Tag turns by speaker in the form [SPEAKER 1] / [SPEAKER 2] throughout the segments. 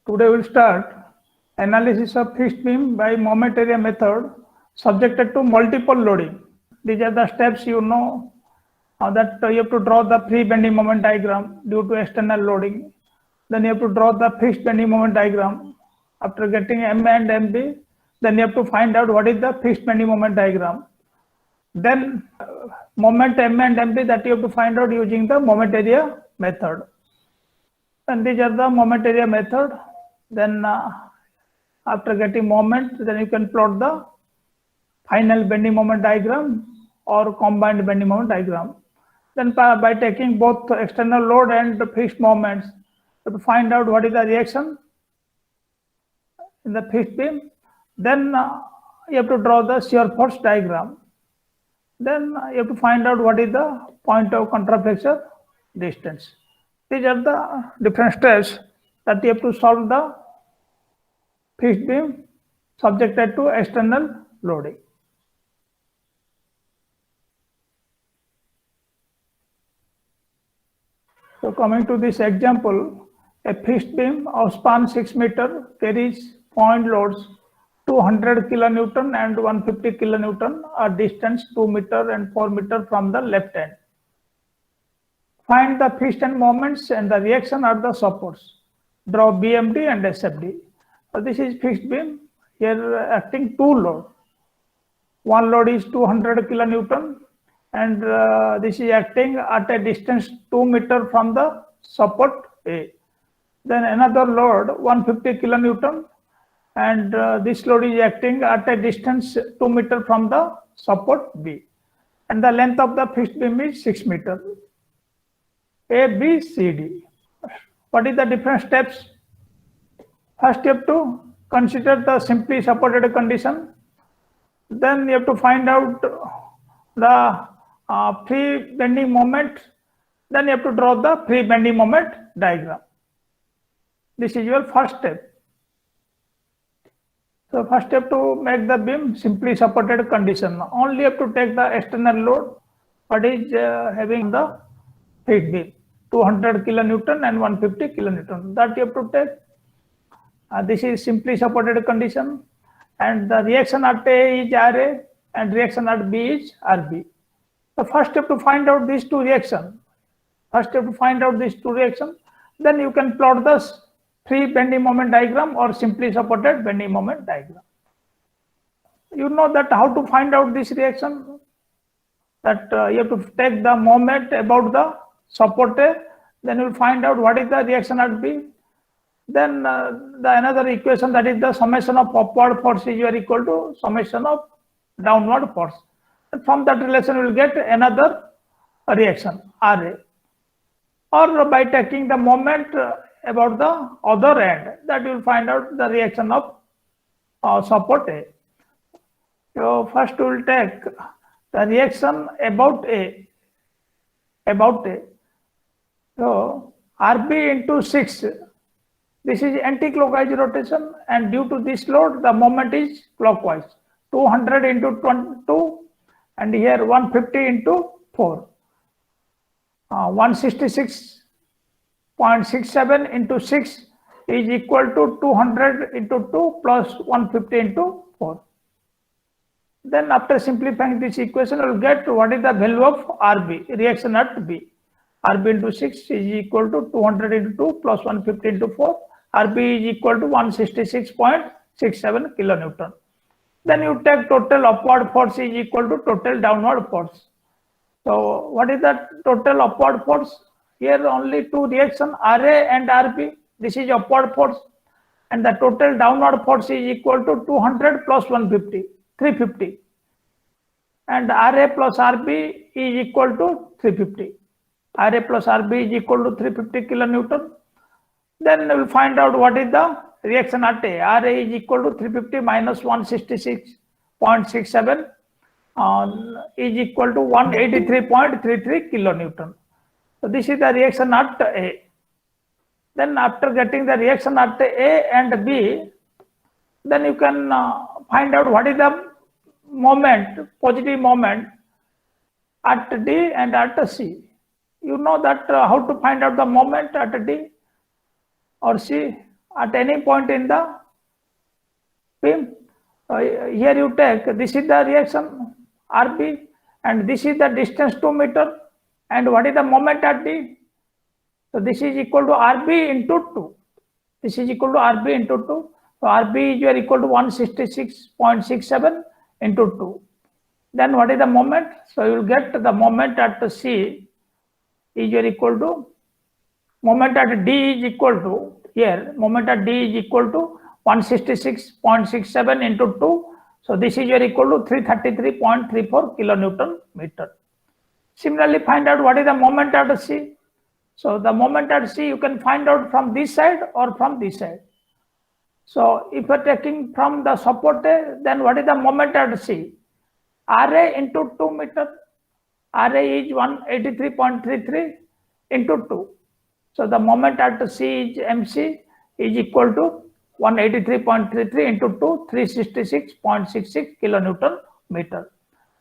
[SPEAKER 1] Today we'll start analysis of fixed beam by moment area method subjected to multiple loading. These are the steps you know that you have to draw the free bending moment diagram due to external loading. Then you have to draw the fixed bending moment diagram. After getting M and MB, then you have to find out what is the fixed bending moment diagram. Then moment M and MB that you have to find out using the moment area method. And these are the moment area method. Then after getting moment, then you can plot the final bending moment diagram or combined bending moment diagram. Then by taking both external load and fixed moments, you have to find out what is the reaction in the fixed beam. Then you have to draw the shear force diagram. Then you have to find out what is the point of contraflexure distance. These are the different steps that you have to solve the fixed beam subjected to external loading. So coming to this example, a fixed beam of span 6 meter carries point loads 200 kilonewton and 150 kilonewton at distance 2 meter and 4 meter from the left end. Find the fixed end moments and the reaction at the supports. Draw BMD and SFD. So this is fixed beam. Here acting two load. One load is 200 kilonewton and this is acting at a distance 2 meter from the support A. Then another load 150 kilonewton and this load is acting at a distance 2 meter from the support B. And the length of the fixed beam is 6 meter. A, B, C, D. What is the different steps? First, you have to consider the simply supported condition. Then you have to find out the free bending moment. Then you have to draw the free bending moment diagram. This is your first step. So first you have to make the beam simply supported condition. Only you have to take the external load what is having the fixed beam 200 kilonewton and 150 kilonewton that you have to take. This is simply supported condition and the reaction at A is RA and reaction at B is RB. So first you have to find out these two reactions. Then you can plot the free bending moment diagram or simply supported bending moment diagram. You know that how to find out this reaction, that you have to take the moment about the support A, then you will find out what is the reaction at B. Then the another equation, that is the summation of upward force is equal to summation of downward force. And from that relation we will get another reaction RA. Or by taking the moment about the other end, that you will find out the reaction of support A. So first we will take the reaction about A. So RB into 6. This is anti-clockwise rotation and due to this load the moment is clockwise. 200 into 22 and here 150 into 4. 166.67 into 6 is equal to 200 into 2 plus 150 into 4. Then after simplifying this equation, you will get what is the value of RB, reaction at B. RB into 6 is equal to 200 into 2 plus 150 into 4. RB is equal to 166.67 kilonewton. Then you take total upward force is equal to total downward force. So what is the total upward force? Here only two reaction RA and RB. This is upward force. And the total downward force is equal to 200 plus 150, 350. And RA plus RB is equal to 350. RA plus RB is equal to 350 kilonewton. Then we will find out what is the reaction at A. RA is equal to 350 minus 166.67 is equal to 183.33 kilonewton. So this is the reaction at A. Then after getting the reaction at A and B, then you can find out what is the moment, positive moment at D and at C. You know that how to find out the moment at D or C. at any point in the beam. Here you take, this is the reaction RB, and this is the distance 2 meter, and what is the moment at D? So this is equal to RB into 2. This is equal to RB into 2. So RB is equal to 166.67 into 2. Then what is the moment? So you will get the moment at C is equal to, moment at D is equal to, here moment at D is equal to 166.67 into 2. So this is equal to 333.34 kilonewton meter. Similarly, find out what is the moment at C. So the moment at C you can find out from this side or from this side. So if you are taking from the support A, then what is the moment at C? RA into 2 meter. RA is 183.33 into 2. So the moment at C is MC is equal to 183.33 into 2, 366.66 kilonewton meter.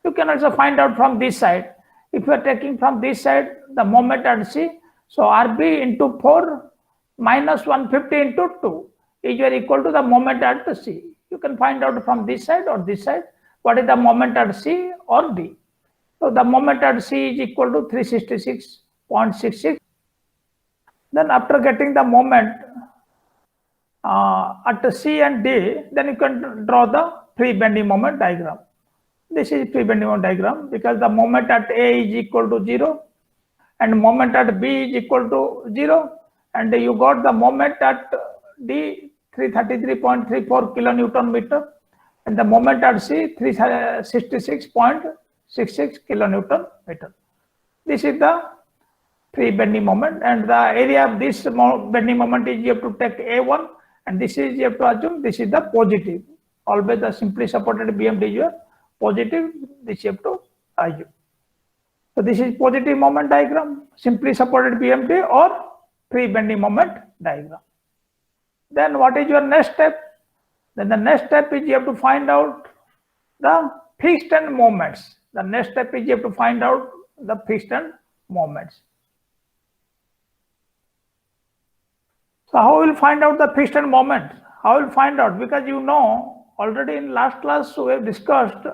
[SPEAKER 1] You can also find out from this side. If you are taking from this side the moment at C, so RB into 4 minus 150 into 2 is equal to the moment at C. You can find out from this side or this side what is the moment at C or D. So the moment at C is equal to 366.66. Then after getting the moment at C and D, then you can draw the free bending moment diagram. This is free bending moment diagram because the moment at A is equal to 0 and moment at B is equal to 0, and you got the moment at D 333.34 kilonewton meter and the moment at C 366.66 kilonewton meter. This is the free bending moment, and the area of this bending moment is, you have to take A1, and this is, you have to assume this is the positive. Always the simply supported BMT is your positive, this you have to assume. So this is positive moment diagram, simply supported BMT or free bending moment diagram. Then what is your next step? Then the next step is you have to find out the fixed end moments. The next step is you have to find out the fixed end moments. So how will find out the fixed end moment? How will find out? Because you know already in last class we have discussed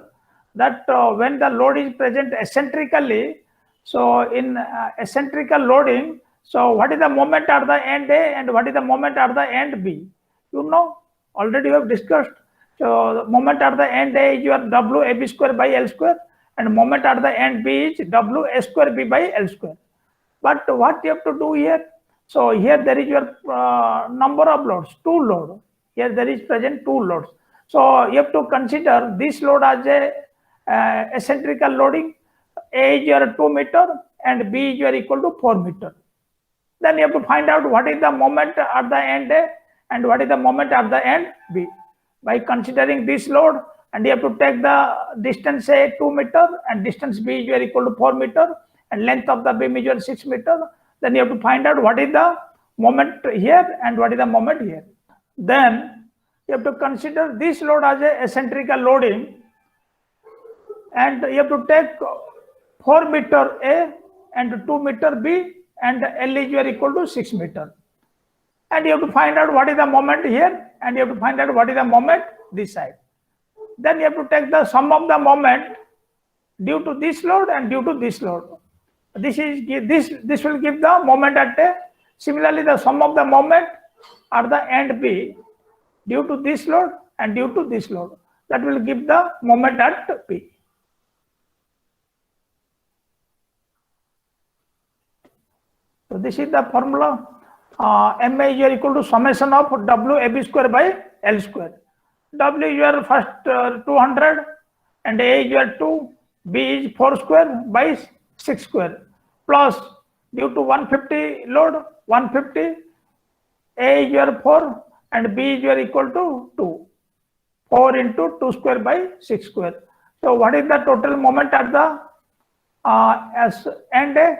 [SPEAKER 1] that when the load is present eccentrically, so in eccentrical loading, so what is the moment at the end A and what is the moment at the end B? You know already we have discussed. So the moment at the end A is your W AB square by L square, and moment at the end B is W A square B by L square. But what you have to do here? So here there is your number of loads, 2 loads. Here there is present 2 loads. So you have to consider this load as a eccentrical loading. A is your 2 meter and B is your equal to 4 meter. Then you have to find out what is the moment at the end A and what is the moment at the end B. By considering this load, and you have to take the distance A 2 meter and distance B is your equal to 4 meter and length of the beam is your 6 meter. Then you have to find out what is the moment here and what is the moment here. Then you have to consider this load as a eccentrical loading, and you have to take 4 meter A and 2 meter B, and L is equal to 6 meter. And you have to find out what is the moment here, and you have to find out what is the moment this side. Then you have to take the sum of the moment due to this load and due to this load. This will give the moment at A. Similarly, the sum of the moment at the end B due to this load and due to this load, that will give the moment at P. So this is the formula. MA is equal to summation of W AB square by L square. W is your first 200 and A is your 2, B is 4 square by 6 square, plus due to 150 load 150, A is your 4 and B is your equal to 2. 4 into 2 square by 6 square. So what is the total moment at the end A?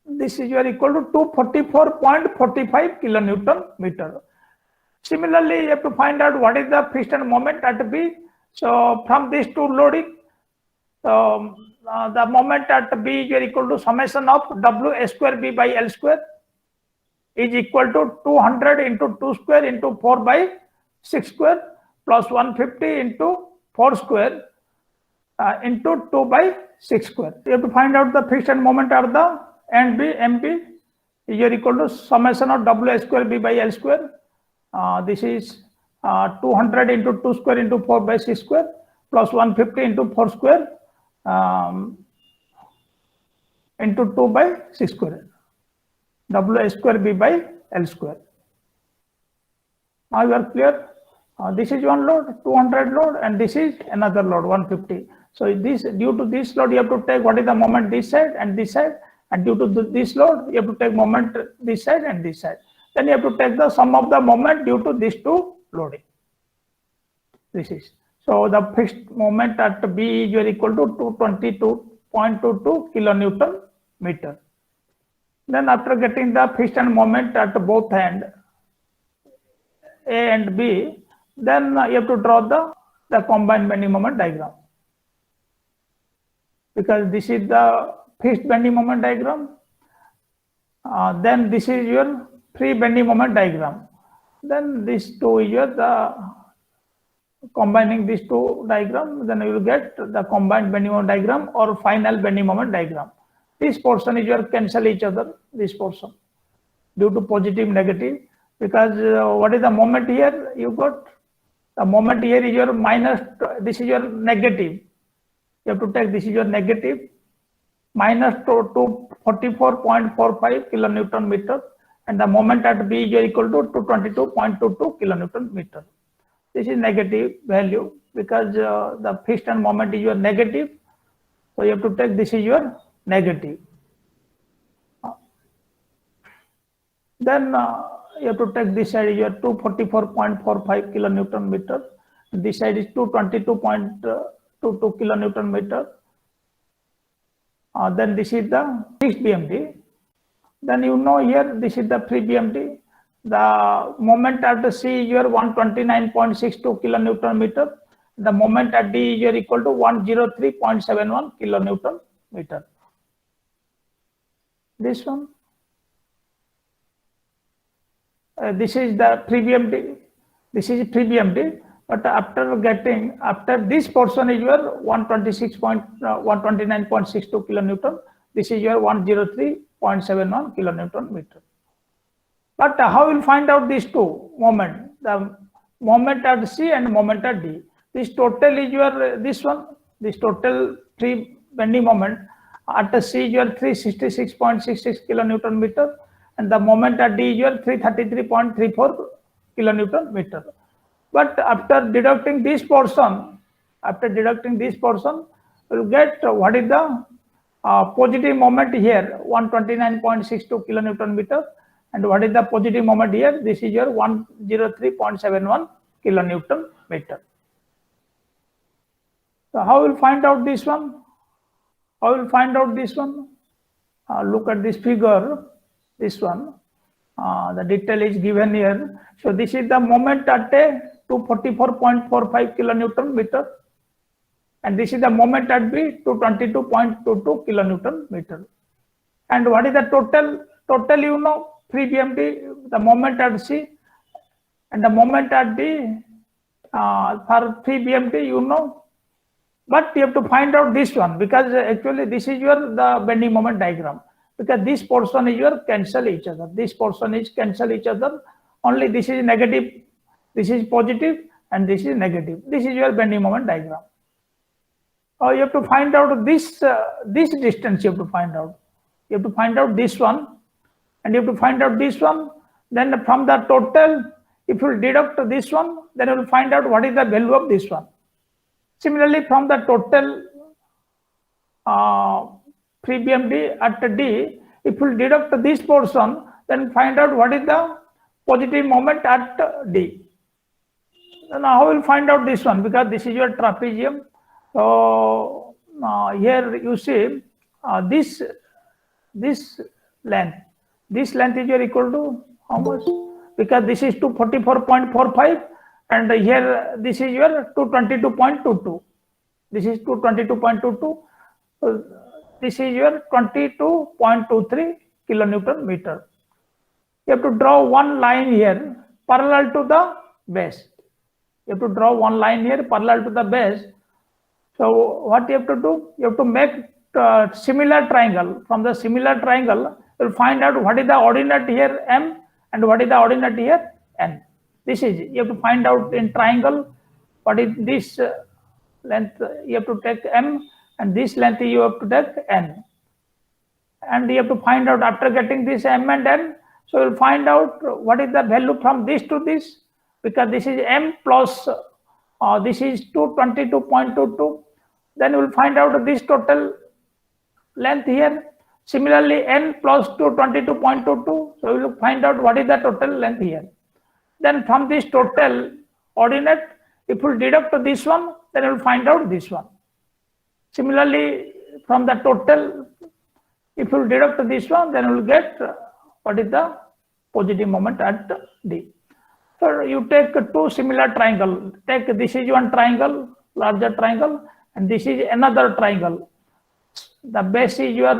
[SPEAKER 1] This is your equal to 244.45 kilonewton meter. Similarly, you have to find out what is the fixed end moment at B. So from these two loading, the moment at B is equal to summation of W A square B by L square is equal to 200 into 2 square into 4 by 6 square plus 150 into 4 square into 2 by 6 square. You have to find out the fixed end moment are the and B, MP is equal to summation of W square B by L square. This is 200 into 2 square into 4 by 6 square plus 150 into 4 square into 2 by 6 square. W square B by L square. Now you are clear? This is one load, 200 load, and this is another load, 150. So this, due to this load, you have to take what is the moment this side and this side, and due to this load, you have to take moment this side and this side. Then you have to take the sum of the moment due to these two loading. This is, so the fixed moment at B is equal to 222.22 kilonewton meter. Then after getting the fixed end moment at both end, A and B, then you have to draw the combined bending moment diagram. Because this is the fixed bending moment diagram. Then this is your free bending moment diagram. Then this two is the combining these two diagram, then you will get the combined bending moment diagram or final bending moment diagram. This portion is your cancel each other, this portion, due to positive, negative, because what is the moment here? You got the moment here is your minus, this is your negative. You have to take this is your negative, minus 244.45 kilonewton meter, and the moment at B is equal to 222.22 kilonewton meter. This is negative value because the fixed end moment is your negative. So you have to take this is your negative. Then you have to take this side is your 244.45 kilonewton meter. This side is 222.22 kilonewton meter. Then this is the fixed BMD. Then you know here this is the free BMD. The moment at C is your 129.62 kilonewton meter. The moment at D is equal to 103.71 kilonewton meter. This one. This is the free BMD. This is free BMD. But after this portion is your 129.62 kilonewton. This is your 103.71 kilonewton meter. But how will find out these two moment? The moment at C and moment at D. This total is your this one. This total free bending moment at C is your 366.66 kilonewton meter, and the moment at D is your 333.34 kilonewton meter. But after deducting this portion, we'll get what is the positive moment here, 129.62 kilonewton meter, and what is the positive moment here? This is your 103.71 kilonewton meter. So how will find out this one? Look at this figure, this one. The detail is given here. So this is the moment at a 244.45 kilonewton meter, and this is the moment at B, 222.22 kilonewton meter. And what is the total? Total, you know, free BMD, the moment at C and the moment at D. For free BMD, you know, but you have to find out this one, because actually this is your the bending moment diagram, because this portion is your cancel each other. This portion is cancel each other. Only this is negative, this is positive, and this is negative. This is your bending moment diagram. You have to find out this this distance. You have to find out. You have to find out this one, and you have to find out this one. Then from the total, if you deduct this one, then you will find out what is the value of this one. Similarly, from the total free BMD at D, if you deduct this portion, then find out what is the positive moment at D. Now how will find out this one? Because this is your trapezium. So here you see this length. This length is equal to how much? Because this is 244.45, and here this is your 222.22. This is 222.22. This is your 22.23 kilonewton meter. you have to draw one line here parallel to the base. You have to draw one line here parallel to the base. So what you have to do? You have to make similar triangle. From the similar triangle, you'll find out what is the ordinate here M and what is the ordinate here N. This is, you have to find out in triangle what is this length. You have to take M, and this length you have to take N. And you have to find out after getting this M and N. So you'll find out what is the value from this to this, because this is M plus this is 222.22. Then you will find out this total length here. Similarly, N plus 222.22. So you will find out what is the total length here. Then from this total ordinate, if you deduct this one, then you will find out this one. Similarly, from the total, if you deduct this one, then you will get what is the positive moment at D. So you take two similar triangle. Take this is one triangle, larger triangle, and this is another triangle. The base is your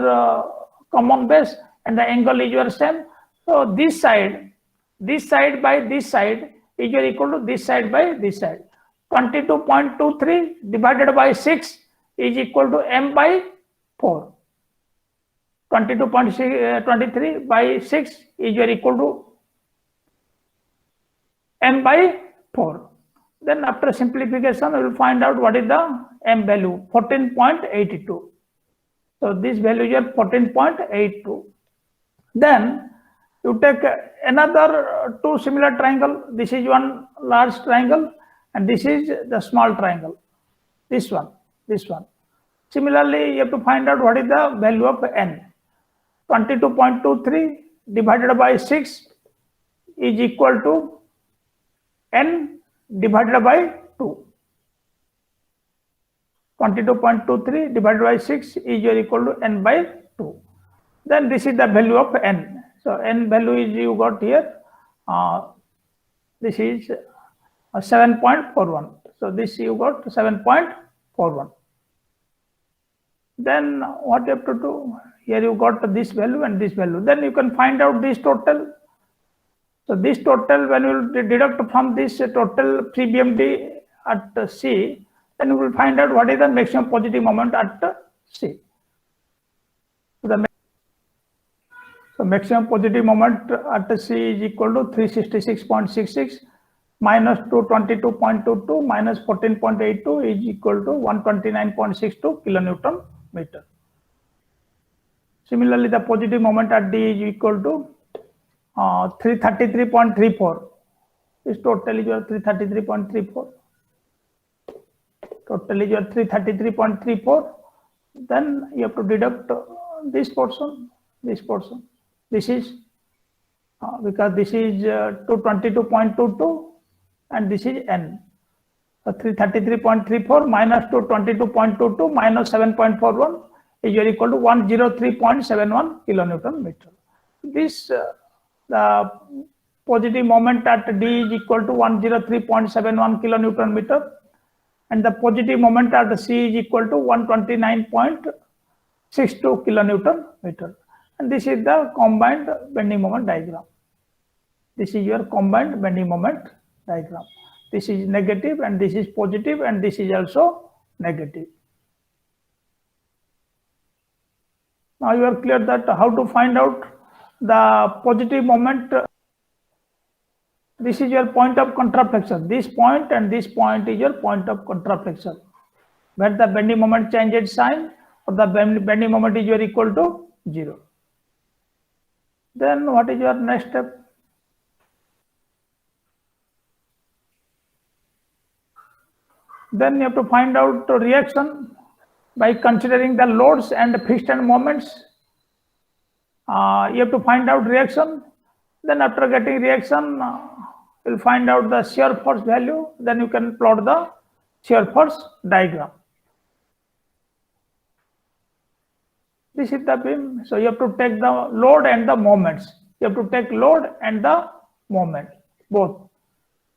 [SPEAKER 1] common base, and the angle is your same. So this side by this side is equal to this side by this side. 22.23 divided by 6 is equal to M by 4. 22.23 by 6 is equal to M by 4. Then after simplification, we will find out what is the M value, 14.82. So this value is 14.82. Then you take another two similar triangle. This is one large triangle, and this is the small triangle. This one. Similarly, you have to find out what is the value of N. 22.23 divided by 6 is equal to N divided by 2. 22.23 divided by 6 is equal to N by 2. Then this is the value of N. So N value is you got here. This is 7.41. So this you got 7.41. Then what you have to do? Here you got this value and this value. Then you can find out this total. So this total, when you deduct from this total free BMD at C, then you will find out what is the maximum positive moment at C. So maximum positive moment at C is equal to 366.66 minus 222.22 minus 14.82 is equal to 129.62 kilonewton meter. Similarly, the positive moment at D is equal to 333.34. This total is your 333.34. Total is your 333.34. Then you have to deduct this portion. This is because this is 222.22 and this is N. So 333.34 minus 222.22 minus 7.41 is equal to 103.71 kilonewton meter. This the positive moment at D is equal to 103.71 kilonewton meter, and the positive moment at C is equal to 129.62 kilonewton meter. And this is the combined bending moment diagram. This is your combined bending moment diagram. This is negative and this is positive and this is also negative. Now you are clear that how to find out the positive moment. This is your point of contraflexion. This point and this point is your point of contraflexion, where the bending moment changes sign, or the bending moment is your equal to 0. Then what is your next step? Then you have to find out the reaction by considering the loads and fixed end moments. You have to find out reaction. Then after getting reaction, you'll find out the shear force value. Then you can plot the shear force diagram. This is the beam. So you have to take the load and the moments. You have to take load and the moment, both.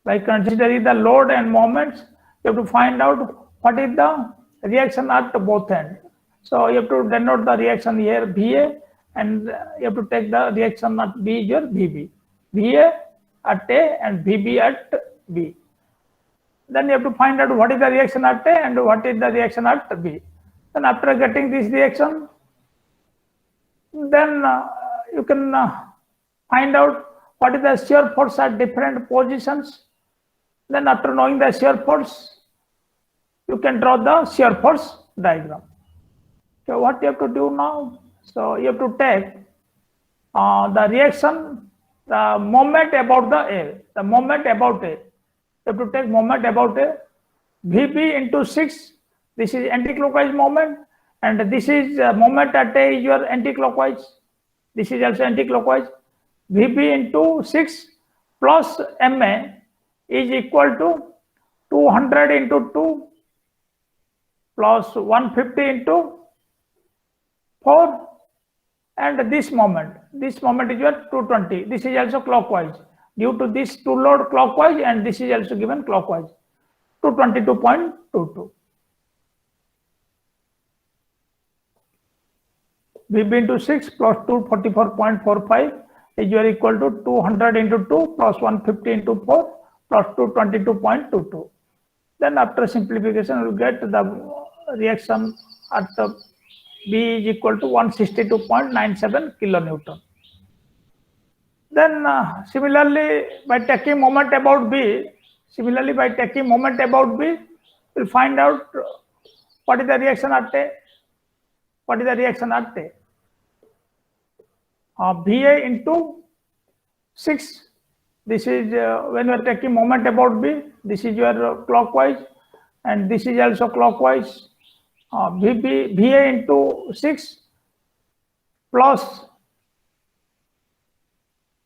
[SPEAKER 1] By considering the load and moments, you have to find out what is the reaction at both ends. So you have to denote the reaction here VA, and you have to take the reaction at B, your VB. VA at A and VB at B. Then you have to find out what is the reaction at A and what is the reaction at B. Then after getting this reaction, then you can find out what is the shear force at different positions. Then after knowing the shear force, you can draw the shear force diagram. So what you have to do now? So you have to take the reaction, the moment about the A, the moment about A. You have to take moment about A. VB into 6, this is anti-clockwise moment, and this is moment at A is your anti-clockwise. This is also anti-clockwise. VB into 6 plus MA is equal to 200 into 2 plus 150 into 4, and this moment is your 220. This is also clockwise. Due to this to load clockwise, and this is also given clockwise, 222.22. VB into 6 plus 244.45 is your equal to 200 into 2 plus 150 into 4 plus 222.22. Then after simplification, we get the reaction at B is equal to 162.97 kilonewton. Then similarly, by taking moment about B, we'll find out what is the reaction at A. VA into 6. This is when we are taking moment about B. This is your clockwise, and this is also clockwise. VA into 6 plus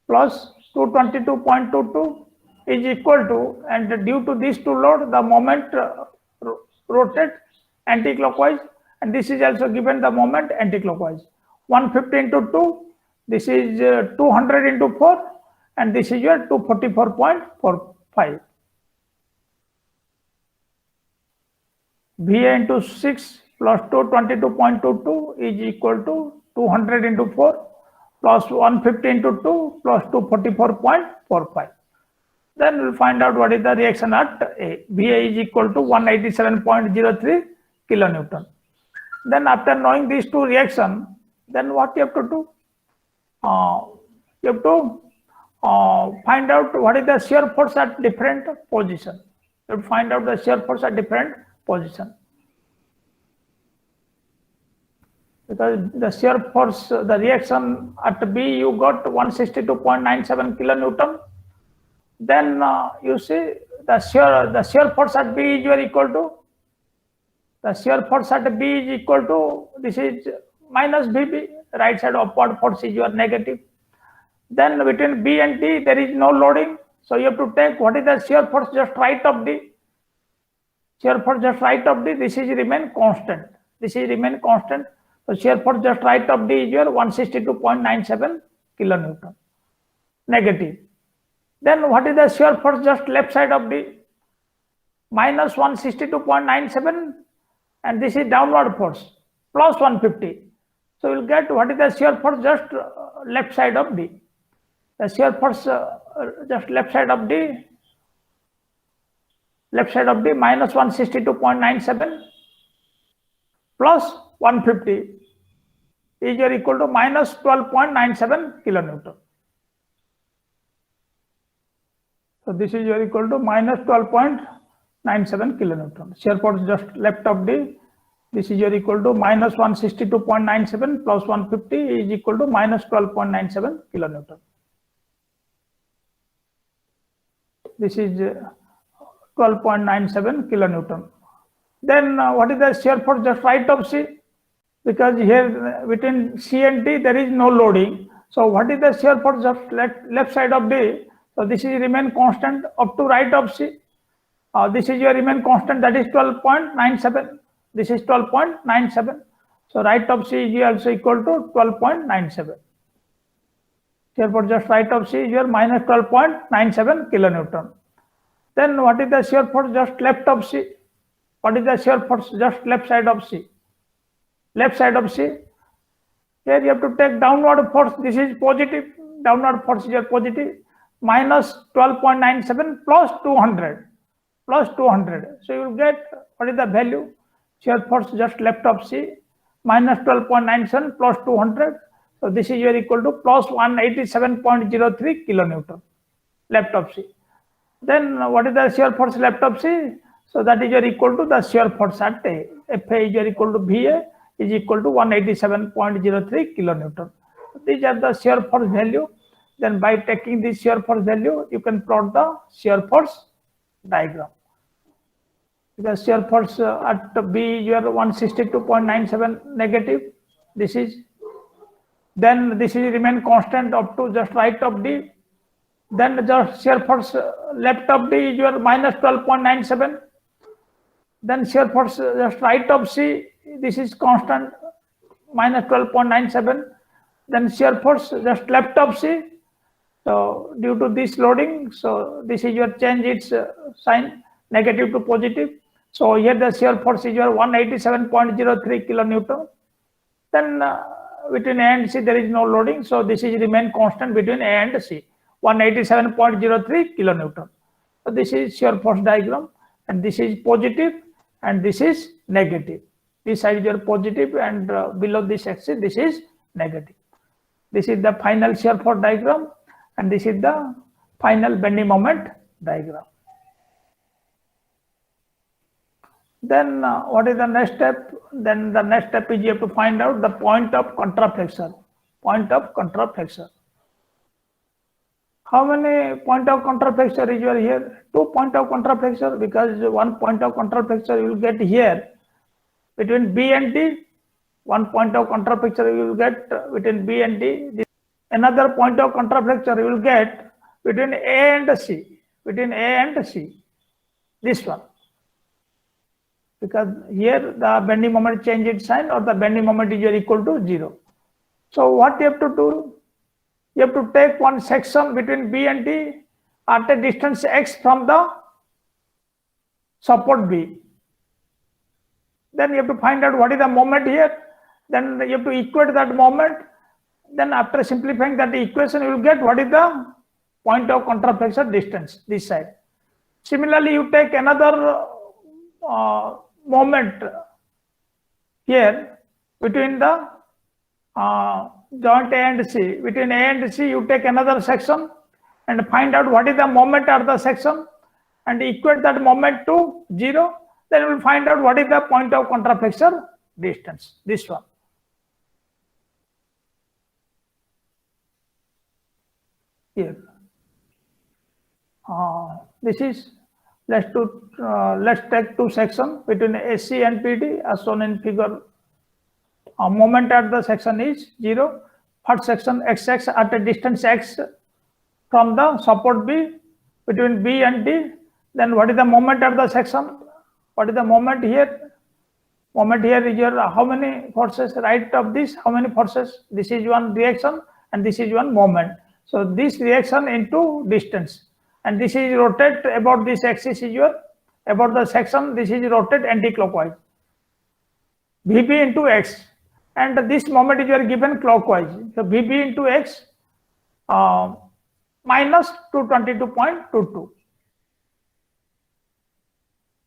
[SPEAKER 1] 222.22 is equal to, and due to this to load, the moment rotate anti-clockwise, and this is also given the moment anti-clockwise. 150 into 2, this is 200 into 4, and this is your 244.45. VA into 6 plus 222.22 is equal to 200 into 4 plus 150 into 2 plus 244.45. Then we'll find out what is the reaction at A. VA is equal to 187.03 kilonewton. Then after knowing these two reactions, then what you have to do? You have to find out what is the shear force at different position. You have to find out the shear force at different position. Because the shear force, the reaction at B, you got 162.97 kilonewton. Then you see the shear force at B is equal to, this is minus VB, right side upward force is your negative. Then between B and D there is no loading, so you have to take what is the shear force just right of D. This is remain constant. So shear force just right of D is your 162.97 kilonewton negative. Then what is the shear force just left side of D? Minus 162.97, and this is downward force plus 150. So we'll get what is the shear force just left side of D. The shear force just left side of D minus 162.97 plus 150 is equal to minus 12.97 kilonewton. So this is equal to minus 12.97 kilonewton. Shear force just left of D. This is equal to minus 162.97 plus 150 is equal to minus 12.97 kilonewton. This is 12.97 kilonewton. Then what is the shear force just right of C? Because here between C and D there is no loading. So what is the shear force just left side of D? So this is remain constant up to right of C. This is your remain constant, that is 12.97. This is 12.97. So right of C is also equal to 12.97. Shear force just right of C is your minus 12.97 kilonewton. Then what is the shear force just left of C? What is the shear force just left side of C? Here you have to take downward force. This is positive. Downward force is your positive. minus 12.97 plus 200 plus 200. So you will get what is the value? Shear force just left of C minus 12.97 plus 200. So this is your equal to plus 187.03 kilonewton left of C. Then what is the shear force left of C? So that is your equal to the shear force at A. Fa is your equal to Va is equal to 187.03 kilonewton. These are the shear force value. Then by taking this shear force value, you can plot the shear force diagram. The shear force at B is your 162.97 negative. This is, then this is remain constant up to just right of D. Then the shear force left of D is your minus 12.97. Then shear force just right of C, this is constant, minus 12.97. Then shear force just left of C. So due to this loading, so this is your change its sign negative to positive. So here the shear force is your 187.03 kilonewton. Then between A and C there is no loading, so this is remain constant between A and C, 187.03 kilonewton. So this is shear force diagram, and this is positive and this is negative. This side is your positive, and below this axis this is negative. This is the final shear force diagram, and this is the final bending moment diagram. Then what is the next step? Then the next step is you have to find out the point of contraflexure. Point of contraflexure. How many point of contraflexure is here? 2 point of contraflexure, because 1 point of contraflexure you will get here between B and D. 1 point of contraflexure you will get between B and D. Another point of contraflexure you will get between A and C. Between A and C. This one. Because here the bending moment change its sign, or the bending moment is equal to 0. So what you have to do? You have to take one section between B and D at a distance x from the support B. Then you have to find out what is the moment here. Then you have to equate that moment. Then after simplifying that equation, you will get what is the point of contraflexure distance this side. Similarly, you take another moment here between the joint A and C. Between A and C, you take another section and find out what is the moment at the section and equate that moment to 0. Then you will find out what is the point of contraflexure distance. This one. Here. This is, let's take two sections between AC and PD as shown in figure. Moment at the section is 0. First section XX at a distance x from the support B between B and D. Then what is the moment at the section? What is the moment here? Moment here is your how many forces right of this? How many forces? This is one reaction and this is one moment. So this reaction into distance, and this is rotate about this axis is your about the section. This is rotate anti-clockwise. VB into x, and this moment is your given clockwise. So VB into x minus 222.22.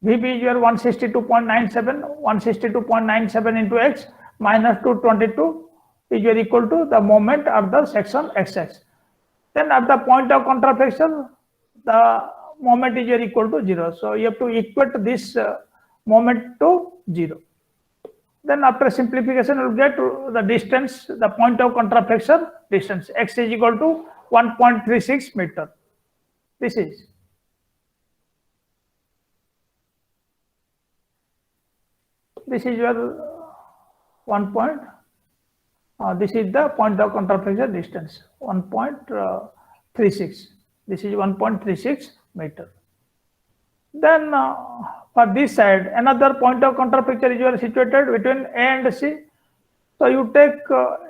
[SPEAKER 1] VB is your 162.97. 162.97 into x minus 222 is your equal to the moment at the section XX. Then at the point of contraflexure, the moment is your equal to 0. So you have to equate this moment to 0. Then after simplification, you will get the distance, the point of contraflexure distance. X is equal to 1.36 meter. This is. This is your 1 point. This is the point of contraflexure distance, 1.36. This is 1.36 meter. Then for this side, another point of contraflexure is situated between A and C. So you take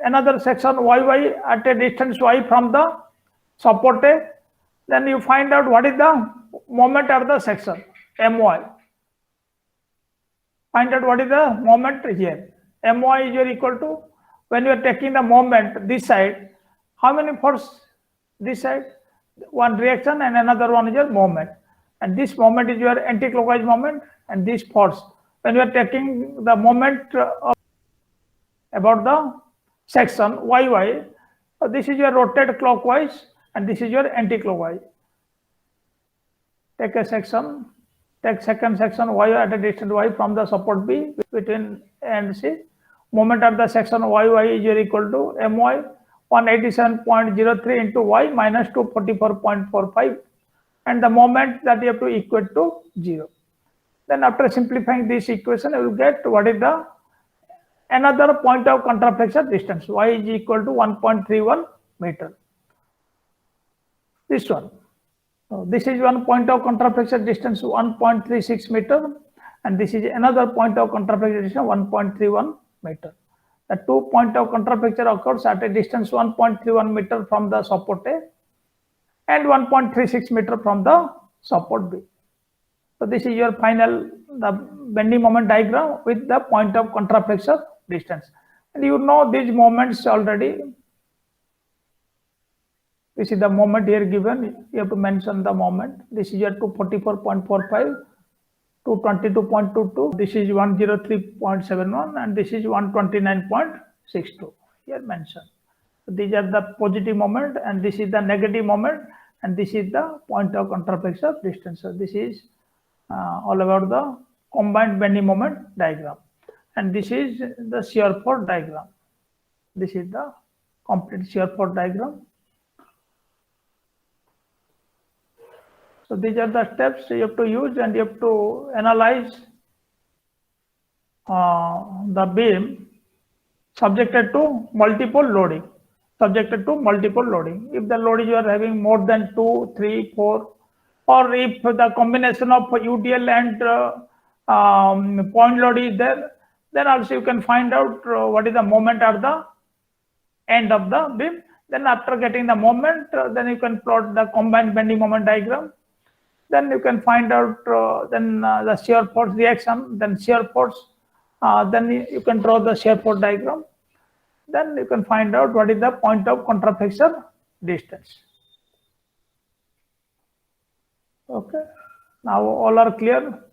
[SPEAKER 1] another section YY at a distance Y from the support A. Then you find out what is the moment at the section MY. Find out what is the moment here. My is equal to, when you are taking the moment this side, how many force this side? one reaction and another one is your moment. And this moment is your anti-clockwise moment, and this force. When you are taking the moment about the section YY, this is your rotate clockwise and this is your anti-clockwise. Take a section, take second section Y at a distance Y from the support B between A and C. Moment at the section YY is equal to My 187.03 into Y minus 244.45, and the moment that you have to equate to 0. Then after simplifying this equation, you will get what is the another point of contraflexure distance. Y is equal to 1.31 meter. This one. So this is one point of contraflexure distance 1.36 meter, and this is another point of contraflexure distance 1.31 meter. The 2 point of contraflexure occurs at a distance 1.31 meter from the support A and 1.36 meter from the support B. So this is your final the bending moment diagram with the point of contraflexure distance. And you know these moments already. This is the moment here given. You have to mention the moment. This is your 244.45, 222.22. This is 103.71, and this is 129.62. Here mentioned. So these are the positive moment, and this is the negative moment, and this is the point of contraflexure distance. So this is all about the combined bending moment diagram, and this is the shear force diagram. This is the complete shear force diagram. So these are the steps you have to use, and you have to analyze the beam subjected to multiple loading. Subjected to multiple loading. If the load you are having more than 2, 3, 4, or if the combination of UDL and point load is there, then also you can find out what is the moment at the end of the beam. Then after getting the moment, then you can plot the combined bending moment diagram. Then you can find out the shear force reaction, then shear force, then you can draw the shear force diagram. Then you can find out what is the point of contraflexure distance. Okay, now all are clear.